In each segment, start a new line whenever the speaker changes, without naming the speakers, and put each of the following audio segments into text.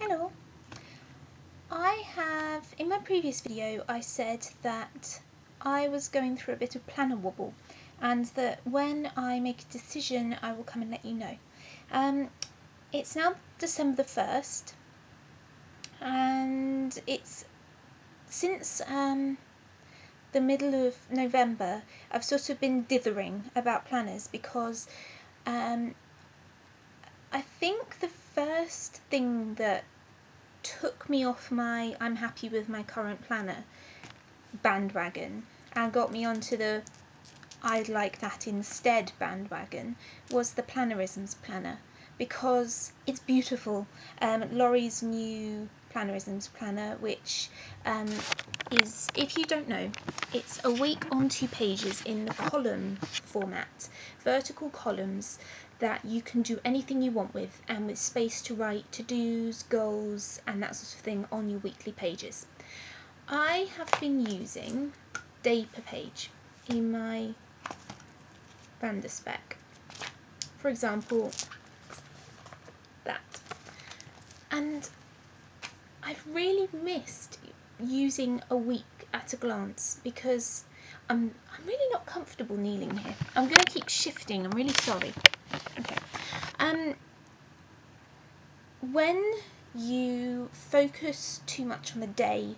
Hello. In my previous video I said that I was going through a bit of planner wobble and that when I make a decision I will come and let you know. It's now December the 1st and it's since the middle of November I've sort of been dithering about planners because I think the first thing that took me off my I'm happy with my current planner bandwagon and got me onto the I'd like that instead bandwagon was the Plannerisms planner, because it's beautiful. Laurie's new Plannerisms planner, which is, if you don't know, it's a week on 2 pages in the column format, vertical columns that you can do anything you want with, and with space to write to-dos, goals and that sort of thing on your weekly pages. I have been using day per page in my Vanderspec. For example, that. And I've really missed using a week at a glance because I'm really not comfortable kneeling here. I'm going to keep shifting, I'm really sorry. Okay. When you focus too much on the day,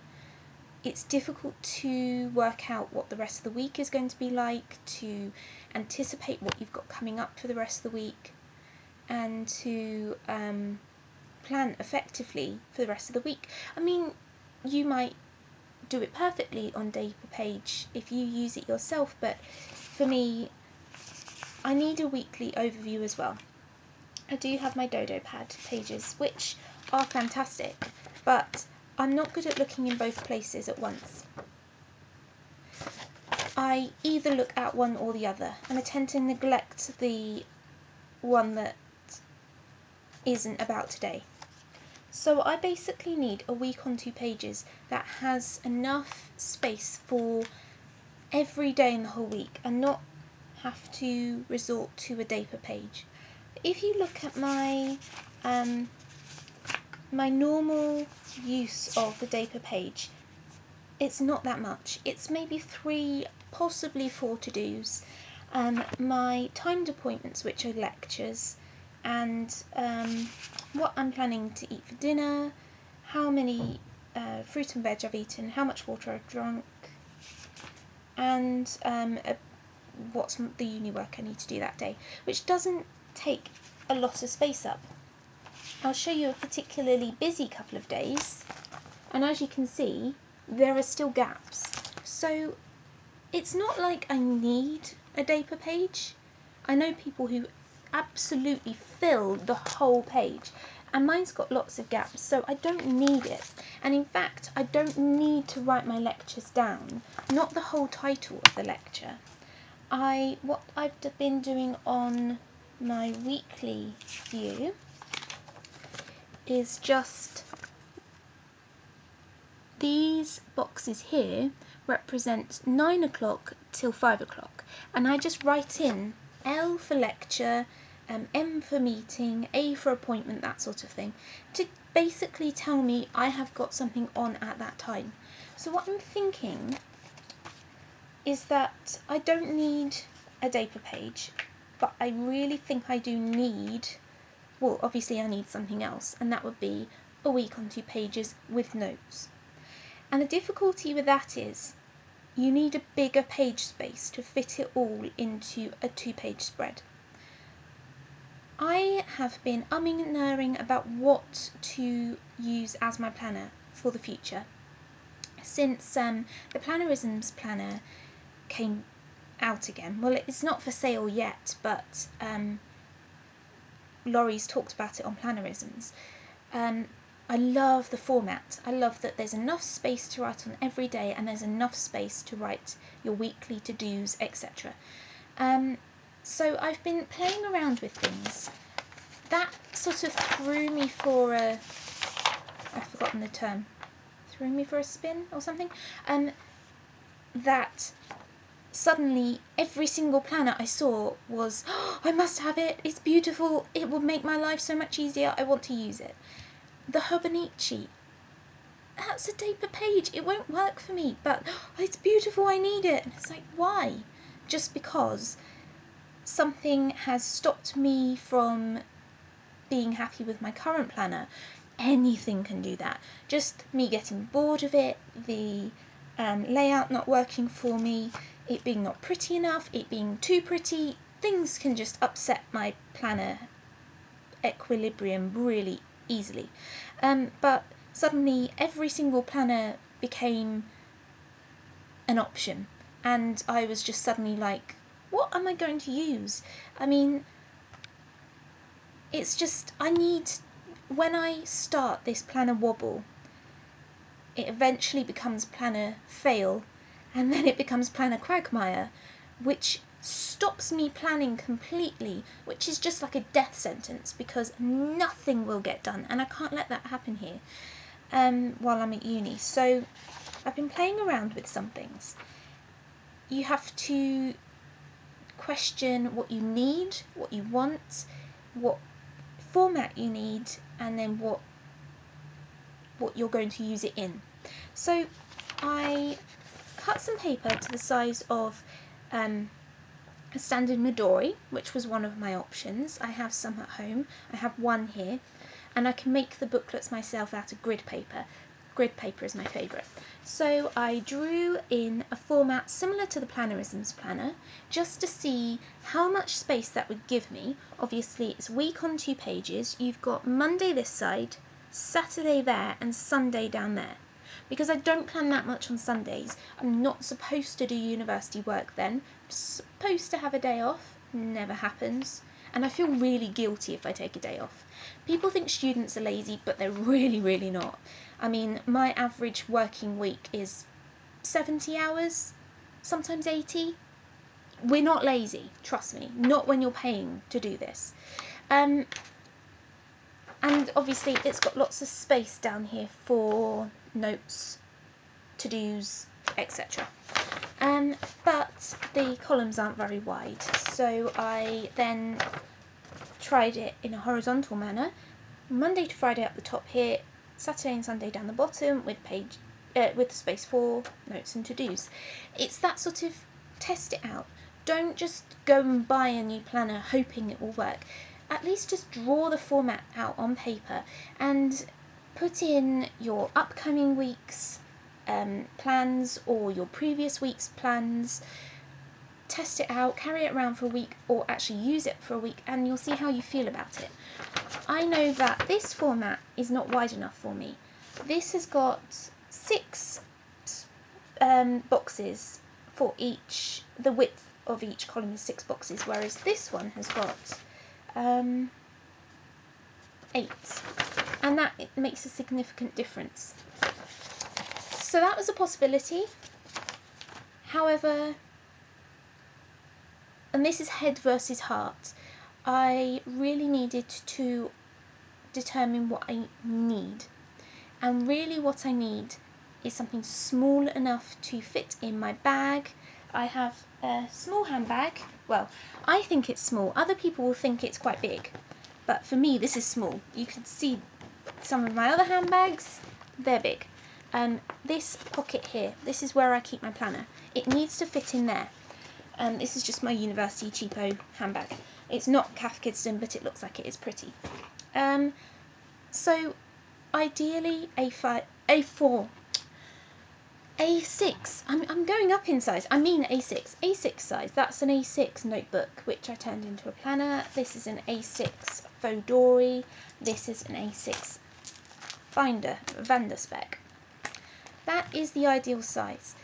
it's difficult to work out what the rest of the week is going to be like, to anticipate what you've got coming up for the rest of the week, and to plan effectively for the rest of the week. I mean, you might do it perfectly on day per page if you use it yourself, but for me, I need a weekly overview as well. I do have my Dodo pad pages, which are fantastic, but I'm not good at looking in both places at once. I either look at one or the other, and I tend to neglect the one that isn't about today. So I basically need a week on 2 pages that has enough space for every day in the whole week and not have to resort to a day per page. If you look at my my normal use of the day per page, it's not that much. It's maybe 3, possibly 4 to-dos, my timed appointments, which are lectures, and what I'm planning to eat for dinner, how many fruit and veg I've eaten, how much water I've drunk, and what's the uni work I need to do that day, which doesn't take a lot of space up. I'll show you a particularly busy couple of days, and as you can see, there are still gaps. So it's not like I need a day per page. I know people who absolutely fill the whole page, and mine's got lots of gaps, so I don't need it. And in fact, I don't need to write my lectures down, not the whole title of the lecture. What I've been doing on my weekly view is just these boxes here represent 9 o'clock till 5 o'clock, and I just write in L for lecture, M for meeting, A for appointment, that sort of thing, to basically tell me I have got something on at that time. So what I'm thinking is that I don't need a day per page, but I really think I do need, well, obviously I need something else, and that would be a week on 2 pages with notes. And the difficulty with that is you need a bigger page space to fit it all into a 2-page spread. I have been umming and ahhing about what to use as my planner for the future since the Plannerisms planner came out again. Well, it's not for sale yet, but Laurie's talked about it on Plannerisms. I love the format. I love that there's enough space to write on every day and there's enough space to write your weekly to-dos, etc. So I've been playing around with things. That sort of threw me for a, I've forgotten the term, threw me for a spin or something, that suddenly every single planner I saw was, oh, I must have it, it's beautiful, it will make my life so much easier, I want to use it. the Hobonichi, that's a day per page, it won't work for me, but it's beautiful, I need it. And it's like, why? Just because something has stopped me from being happy with my current planner. Anything can do that. Just me getting bored of it, the layout not working for me, it being not pretty enough, it being too pretty, things can just upset my planner equilibrium really easily. But suddenly every single planner became an option, and I was just suddenly like, what am I going to use? I mean, it's just, when I start this planner wobble, it eventually becomes planner fail, and then it becomes planner quagmire, which stops me planning completely, which is just like a death sentence, because nothing will get done, and I can't let that happen here while I'm at uni. So I've been playing around with some things. You have to question what you need, what you want, what format you need, and then what you're going to use it in. So I cut some paper to the size of a standard Midori, which was one of my options. I have some at home. I have one here, and I can make the booklets myself out of grid paper. Grid paper is my favourite. So I drew in a format similar to the Plannerisms planner, just to see how much space that would give me. Obviously it's week on 2 pages. You've got Monday this side, Saturday there, and Sunday down there. Because I don't plan that much on Sundays. I'm not supposed to do university work then. I'm supposed to have a day off. Never happens. And I feel really guilty if I take a day off. People think students are lazy, but they're really, really not. I mean, my average working week is 70 hours, sometimes 80. We're not lazy, trust me. Not when you're paying to do this. And obviously it's got lots of space down here for notes, to-dos, etc. But the columns aren't very wide, so I then tried it in a horizontal manner, Monday to Friday up the top here, Saturday and Sunday down the bottom with space for notes and to-dos. It's that sort of test it out. Don't just go and buy a new planner hoping it will work. At least just draw the format out on paper and put in your upcoming week's plans or your previous week's plans. Test it out, carry it around for a week, or actually use it for a week, and you'll see how you feel about it. I know that this format is not wide enough for me. This has got 6 boxes for each. The width of each column is 6 boxes, whereas this one has got 8, and that makes a significant difference. So that was a possibility. However, and this is head versus heart, I really needed to determine what I need. And really what I need is something small enough to fit in my bag. I have a small handbag. Well, I think it's small. Other people will think it's quite big. But for me, this is small. You can see some of my other handbags, they're big. This pocket here, this is where I keep my planner. It needs to fit in there. This is just my university cheapo handbag. It's not Cath Kidston, but it looks like it is pretty. So ideally A5, A4, A6. I'm going up in size. I mean A6. A6 size. That's an A6 notebook, which I turned into a planner. This is an A6 Fodori. This is an A6 Binder, Vanderspec. That is the ideal size.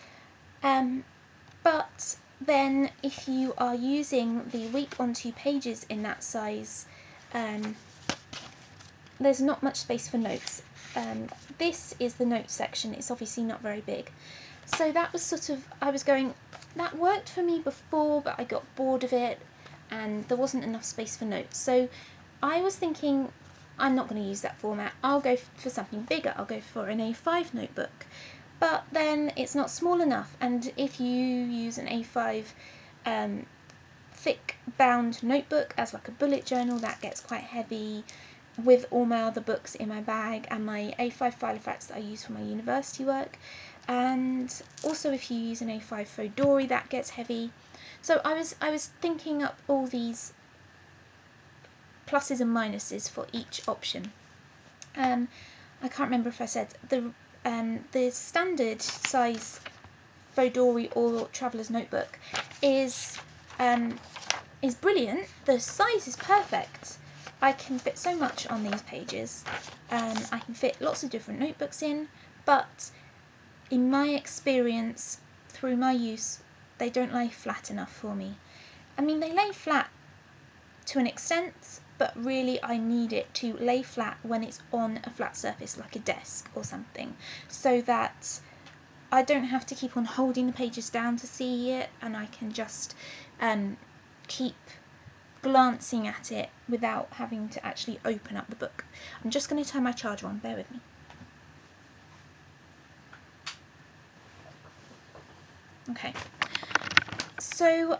But then if you are using the week on 2 pages in that size, there's not much space for notes. This is the notes section. It's obviously not very big. So that was sort of, I was going, that worked for me before, but I got bored of it and there wasn't enough space for notes. So I was thinking, I'm not going to use that format. I'll go for something bigger. I'll go for an A5 notebook. But then it's not small enough, and if you use an A5 thick bound notebook as like a bullet journal, that gets quite heavy. with all my other books in my bag and my A5 Filofax that I use for my university work. And also if you use an A5 Fodori, that gets heavy. So I was thinking up all these pluses and minuses for each option. I can't remember if I said the standard size Fodori or Traveller's Notebook is brilliant. The size is perfect. I can fit so much on these pages. I can fit lots of different notebooks in, but in my experience, through my use, they don't lay flat enough for me. I mean, they lay flat to an extent, but really I need it to lay flat when it's on a flat surface like a desk or something, so that I don't have to keep on holding the pages down to see it, and I can just keep glancing at it without having to actually open up the book. I'm just going to turn my charger on, bear with me. Okay, so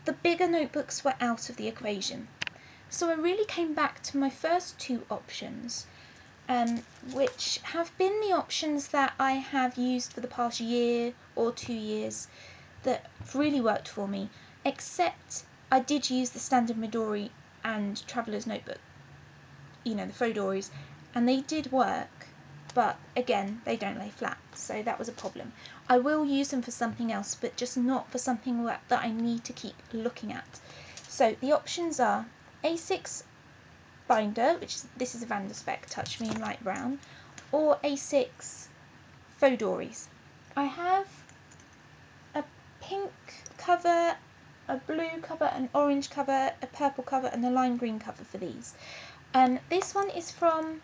the bigger notebooks were out of the equation, so I really came back to my first two options, which have been the options that I have used for the past year or 2 years that have really worked for me, except I did use the standard Midori and Traveller's Notebook, you know, the Fodoris, and they did work, but again, they don't lay flat, so that was a problem. I will use them for something else, but just not for something that I need to keep looking at. So the options are A6 binder, this is a Vanderspec Touch Me in light brown, or A6 Fodoris. I have a pink cover, a blue cover, an orange cover, a purple cover, and a lime green cover for these. This one is from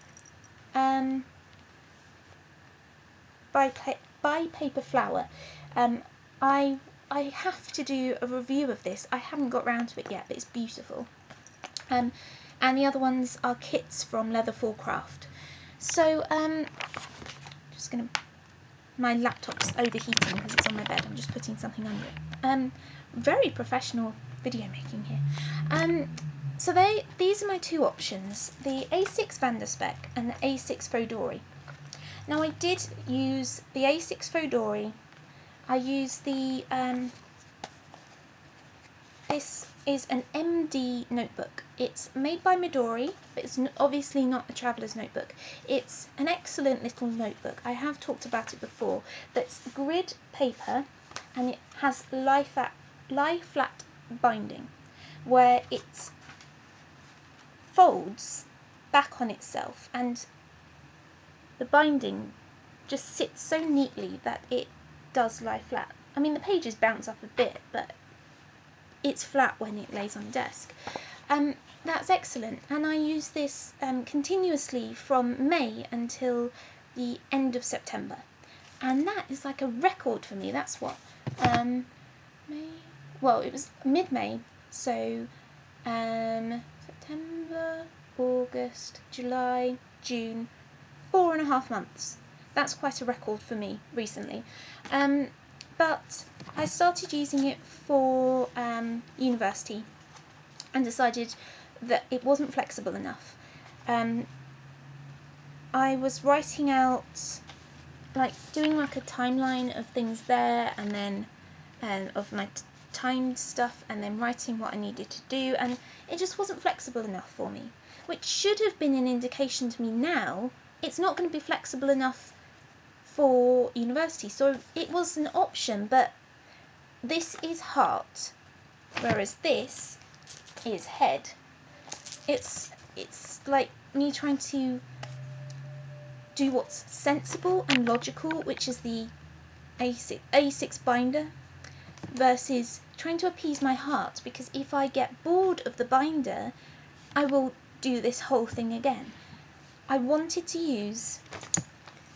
by Paper Flower. I have to do a review of this. I haven't got round to it yet, but it's beautiful. And the other ones are kits from Leather for Craft. So just gonna, my laptop's overheating because it's on my bed. I'm just putting something under it. Very professional video making here. So these are my two options: the A6 Vanderspec and the A6 Fodori. Now I did use the A6 Fodori. I used the this is an MD notebook. It's made by Midori, but it's obviously not a Traveller's Notebook. It's an excellent little notebook. I have talked about it before. That's grid paper, and it has lie flat binding, where it folds back on itself, and the binding just sits so neatly that it does lie flat. I mean, the pages bounce up a bit, but it's flat when it lays on the desk. That's excellent, and I use this continuously from May until the end of September, and that is like a record for me. That's what May, well, it was mid-May, so September, August, July, June, 4.5 months. That's quite a record for me recently. But I started using it for university and decided that it wasn't flexible enough. I was writing out, doing like a timeline of things there, and then of my timed stuff, and then writing what I needed to do, and it just wasn't flexible enough for me, which should have been an indication to me now it's not going to be flexible enough for university. So it was an option, but this is heart, whereas this is head. It's like me trying to do what's sensible and logical, which is the A6 binder, versus trying to appease my heart, because if I get bored of the binder, I will do this whole thing again. I wanted to use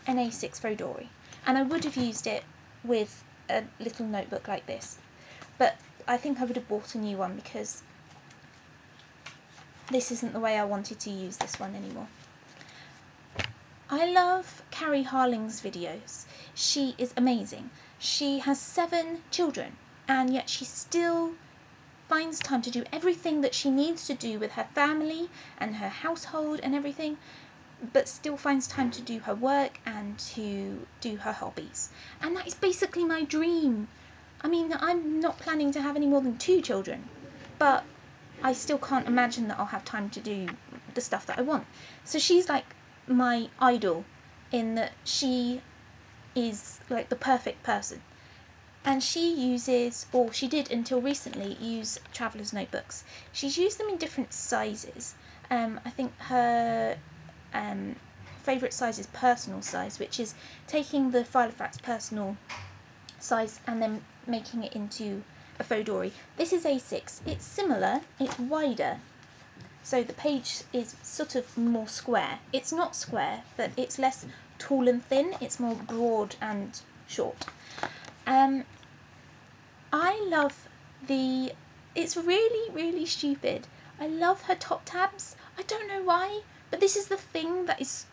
an A6 Fodori, and I would have used it with a little notebook like this, but I think I would have bought a new one because this isn't the way I wanted to use this one anymore. I love Carrie Harling's videos. She is amazing. She has 7 children, and yet she still finds time to do everything that she needs to do with her family and her household and everything, but still finds time to do her work and to do her hobbies. And that is basically my dream. I mean, I'm not planning to have any more than 2 children, but I still can't imagine that I'll have time to do the stuff that I want. So she's like my idol in that she is like the perfect person. And she uses, or she did until recently, use traveller's notebooks. She's used them in different sizes. I think her favourite size is personal size, which is taking the Filofax personal size and then making it into a faux dory. This is A6. It's similar, it's wider, so the page is sort of more square. It's not square, but it's less tall and thin, it's more broad and short. I love it's really stupid. I love her top tabs. I don't know why, but this is the thing that is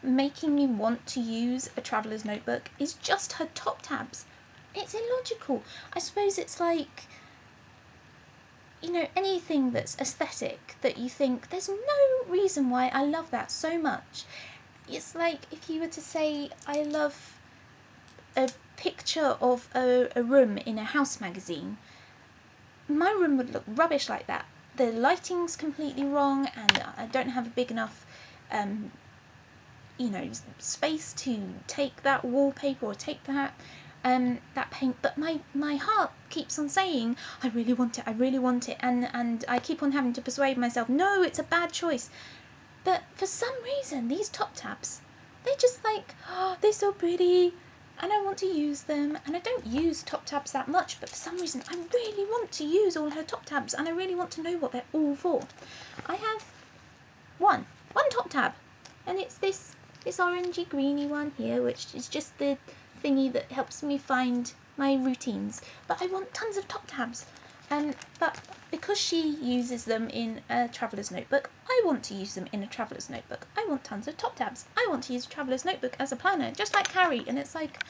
making me want to use a traveller's notebook, is just her top tabs. It's illogical. I suppose it's like, you know, anything that's aesthetic that you think there's no reason why I love that so much. It's like if you were to say I love a picture of a room in a house magazine, my room would look rubbish like that. The lighting's completely wrong and I don't have a big enough you know, space to take that wallpaper or take that paint, but my heart keeps on saying I really want it, and I keep on having to persuade myself no, it's a bad choice. But for some reason these top tabs, they're just like, oh, they're so pretty and I want to use them, and I don't use top tabs that much, but for some reason I really want to use all her top tabs and I really want to know what they're all for. I have one top tab, and it's this orangey greeny one here, which is just the thingy that helps me find my routines, but I want tons of top tabs. But because she uses them in a traveller's notebook, I want to use them in a traveller's notebook. I want tons of top tabs. I want to use a traveller's notebook as a planner, just like Carrie, and it's like,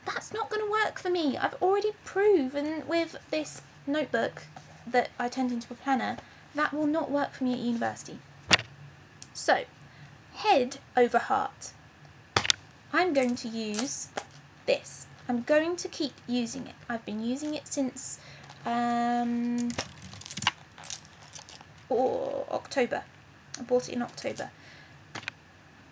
that's not going to work for me. I've already proven with this notebook that I turned into a planner, that will not work for me at university. So, head over heart. I'm going to use this. I'm going to keep using it. I've been using it since October. I bought it in October.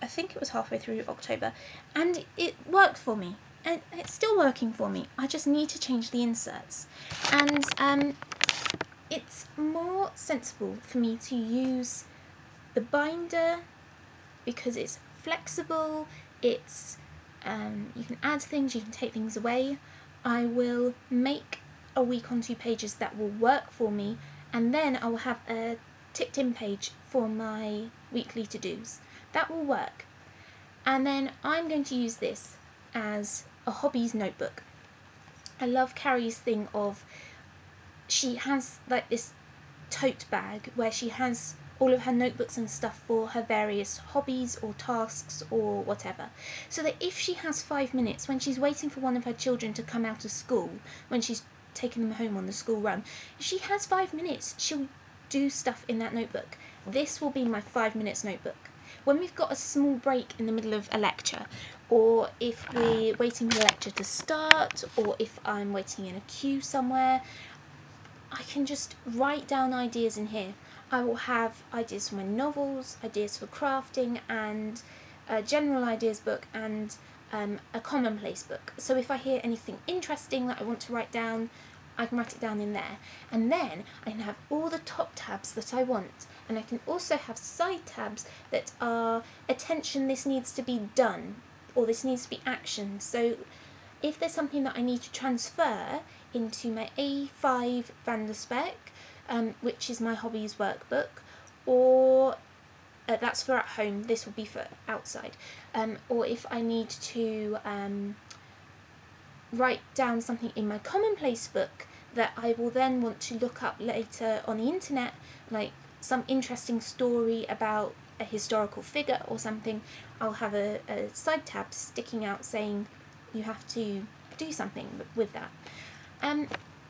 I think it was halfway through October, and it worked for me, and it's still working for me. I just need to change the inserts, and it's more sensible for me to use the binder because it's flexible. It's you can add things, you can take things away. I will make a week on 2 pages that will work for me, and then I will have a ticked in page for my weekly to-dos. That will work. And then I'm going to use this as a hobbies notebook. I love Carrie's thing of, she has like this tote bag where she has all of her notebooks and stuff for her various hobbies or tasks or whatever, so that if she has 5 minutes when she's waiting for one of her children to come out of school, when she's taking them home on the school run, if she has 5 minutes, she'll do stuff in that notebook. This will be my 5 minutes notebook. When we've got a small break in the middle of a lecture, or if we're waiting for the lecture to start, or if I'm waiting in a queue somewhere, I can just write down ideas in here. I will have ideas for my novels, ideas for crafting, and a general ideas book, and a commonplace book. So if I hear anything interesting that I want to write down, I can write it down in there. And then I can have all the top tabs that I want. And I can also have side tabs that are attention, this needs to be done, or this needs to be action. So if there's something that I need to transfer into my A5 Vanderspec, which is my hobbies workbook, or that's for at home, this will be for outside, or if I need to write down something in my commonplace book that I will then want to look up later on the internet, like some interesting story about a historical figure or something, I'll have a side tab sticking out saying you have to do something with that.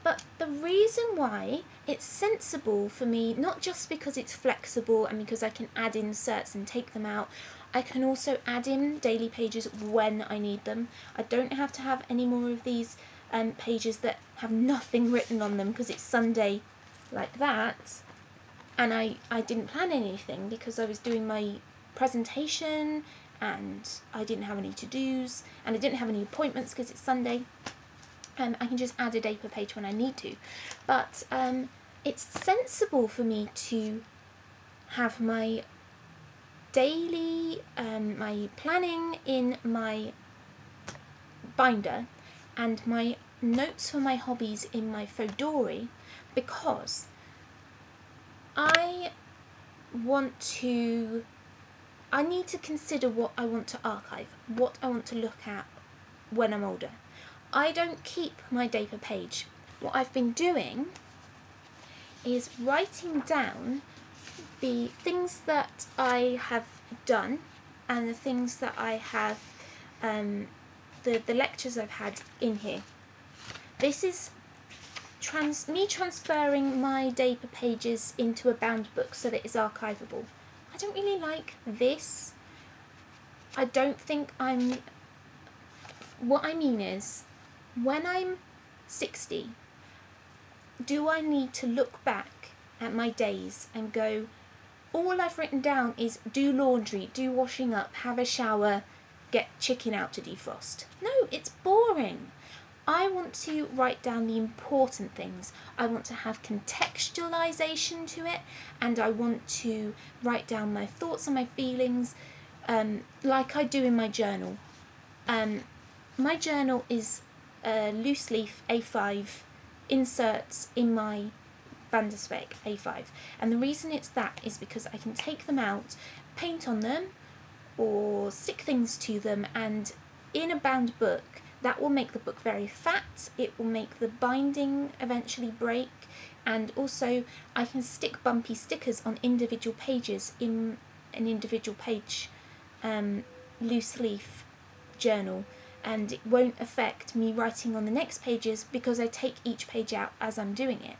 But the reason why it's sensible for me, not just because it's flexible and because I can add inserts and take them out, I can also add in daily pages when I need them. I don't have to have any more of these pages that have nothing written on them because it's Sunday like that, and I didn't plan anything because I was doing my presentation and I didn't have any to-dos and I didn't have any appointments because it's Sunday. I can just add a day per page when I need to. But it's sensible for me to have my daily, my planning in my binder and my notes for my hobbies in my Fodori, because I need to consider what I want to archive, what I want to look at when I'm older. I don't keep my day per page. What I've been doing is writing down the things that I have done and the things that I have, the lectures I've had in here. This is me transferring my day per pages into a bound book so that it's archivable. I don't really like this. I don't think what I mean is, when I'm 60, do I need to look back at my days and go, all I've written down is do laundry, do washing up, have a shower, get chicken out to defrost? No, it's boring. I want to write down the important things. I want to have contextualization to it, and I want to write down my thoughts and my feelings, like I do in my journal. My journal is loose leaf A5 inserts in my Vanderspec A5, and the reason it's that is because I can take them out, paint on them or stick things to them, and in a bound book that will make the book very fat, it will make the binding eventually break, and also I can stick bumpy stickers on individual pages in an individual page loose leaf journal, and it won't affect me writing on the next pages because I take each page out as I'm doing it.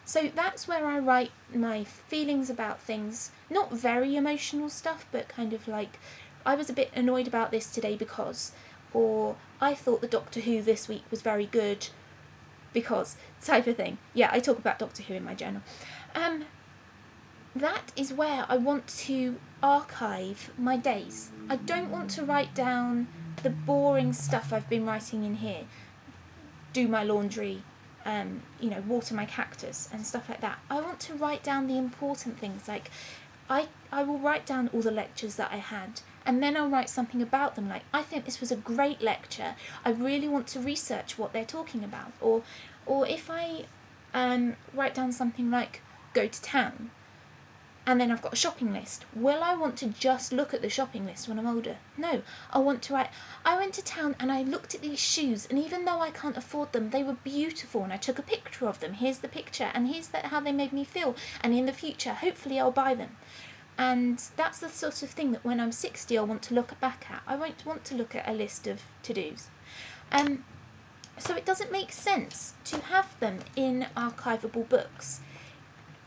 So that's where I write my feelings about things, not very emotional stuff, but kind of like, I was a bit annoyed about this today because, or I thought the Doctor Who this week was very good because, type of thing. Yeah, I talk about Doctor Who in my journal. That is where I want to archive my days. I don't want to write down the boring stuff I've been writing in here. Do my laundry, water my cactus and stuff like that. I want to write down the important things. Like, I will write down all the lectures that I had, and then I'll write something about them. Like, I think this was a great lecture. I really want to research what they're talking about. Or if I write down something like go to town, and then I've got a shopping list. Will I want to just look at the shopping list when I'm older? No, I want to write, I went to town and I looked at these shoes, and even though I can't afford them, they were beautiful and I took a picture of them. Here's the picture, and here's how they made me feel, and in the future, hopefully I'll buy them. And that's the sort of thing that when I'm 60, I'll want to look back at. I won't want to look at a list of to-dos. So it doesn't make sense to have them in archivable books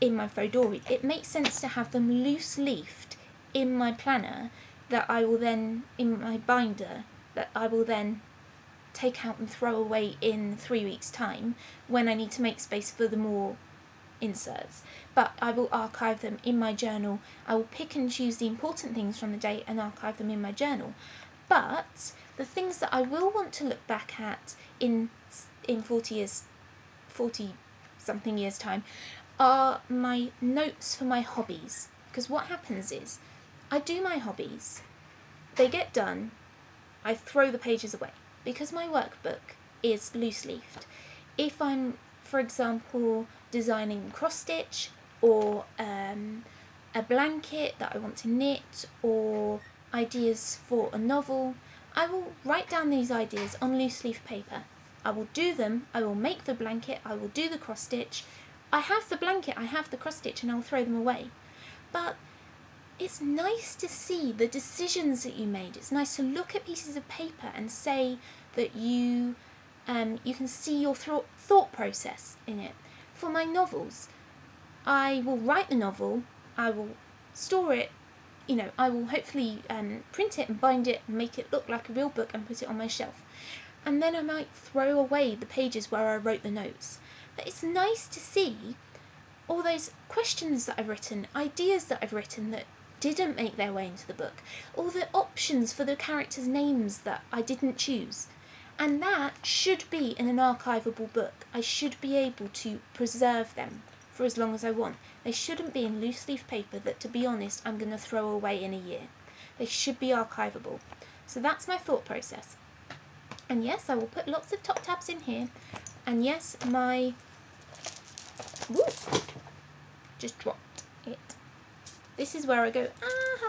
in my Fodori. It makes sense to have them loose leafed in my planner that I will then, in my binder, that I will then take out and throw away in 3 weeks' time when I need to make space for the more inserts. But I will archive them in my journal. I will pick and choose the important things from the day and archive them in my journal. But the things that I will want to look back at in 40 something years time are my notes for my hobbies. Because what happens is, I do my hobbies, they get done, I throw the pages away because my workbook is loose leafed. If I'm, for example, designing cross stitch or a blanket that I want to knit, or ideas for a novel, I will write down these ideas on loose leaf paper. I will do them, I will make the blanket, I will do the cross stitch. I have the blanket, I have the cross stitch, and I'll throw them away. But it's nice to see the decisions that you made. It's nice to look at pieces of paper and say that you You can see your thought process in it. For my novels, I will write the novel, I will store it, I will hopefully print it and bind it and make it look like a real book and put it on my shelf. And then I might throw away the pages where I wrote the notes. But it's nice to see all those questions that I've written, ideas that I've written that didn't make their way into the book, all the options for the characters' names that I didn't choose. And that should be in an archivable book. I should be able to preserve them for as long as I want. They shouldn't be in loose leaf paper that, to be honest, I'm going to throw away in a year. They should be archivable. So that's my thought process. And yes, I will put lots of top tabs in here. And yes, my... Woo! Just dropped it. This is where I go, have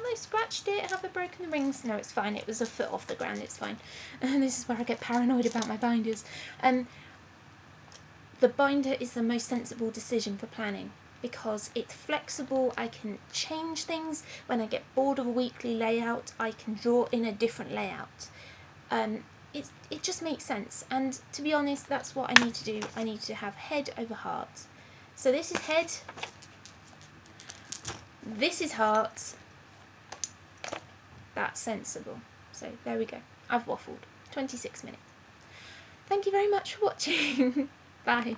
I scratched it? Have I broken the rings? No, it's fine. It was a foot off the ground. It's fine. And this is where I get paranoid about my binders. The binder is the most sensible decision for planning because it's flexible. I can change things. When I get bored of a weekly layout, I can draw in a different layout. It just makes sense. And to be honest, that's what I need to do. I need to have head over heart. So this is head. This is heart. That's sensible. So there we go. I've waffled. 26 minutes. Thank you very much for watching. Bye.